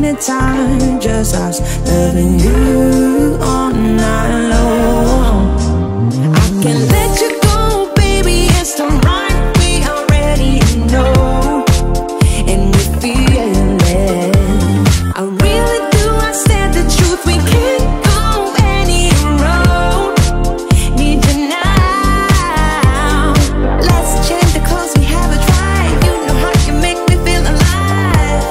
at time, just us loving you all night long. I can let you go, baby, it's the right we already know, and we feel it. I really do, I said the truth, we can't go any road. Need you now. Let's change the clothes we haven't tried. You know how you make me feel alive.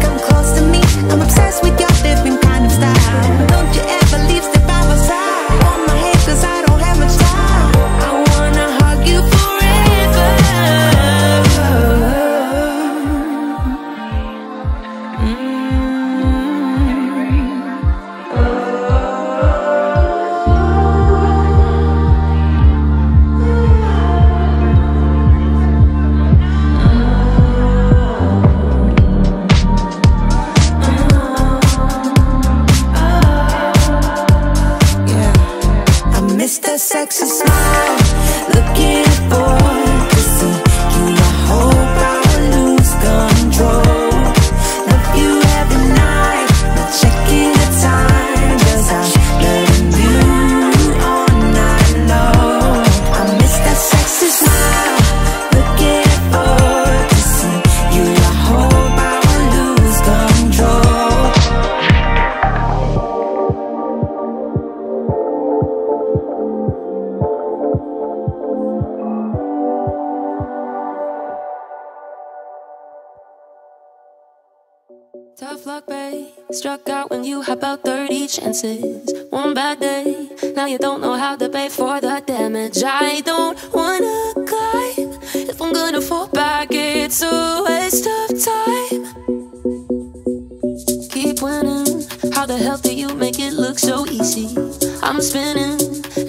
Come close to me, I'm obsessed with your different kind of style. Don't you ever leave, step by my side. On my head, cause I don't have much time. I wanna hug you forever. I miss that sexy smile, looking forward to see you. I hope I lose control. Love you every night, not checking the time, just I'm loving you all night long. I miss that sexy smile, looking forward to see you. I hope I lose control. Tough luck, babe. Struck out when you had about 30 chances. One bad day, now you don't know how to pay for the damage. I don't wanna climb. If I'm gonna fall back, it's a waste of time. Keep winning. How the hell do you make it look so easy? I'm spinning,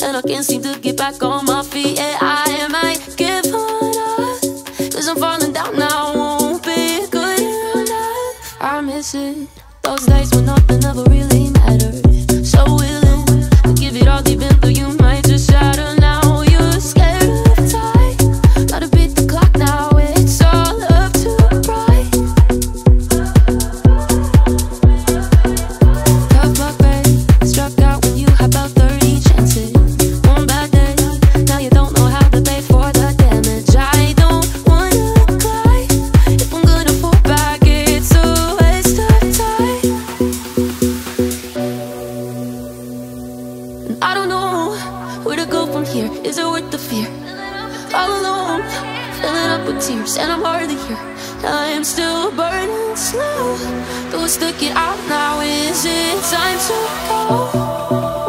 and I can't seem to get back on my feet. Yeah, I might give up, cause I'm falling down now. Won't be good enough. I miss it, those days when nothing ever really mattered. So willing to give it all deep into you, might just shatter now. You're scared of time, gotta beat the clock now. It's all up to pride. Tough luck, babe. Struck out when you had about 30 chances. One bad day, now you don't know how to pay for the damage. I don't wanna climb. If I'm gonna fall back, it's a waste of time. And I don't know where to go from here. Is it worth the fear? All alone, filling up with tears, and I'm hardly here. I am still burning slow. Do I stick it out now? Is it time to go?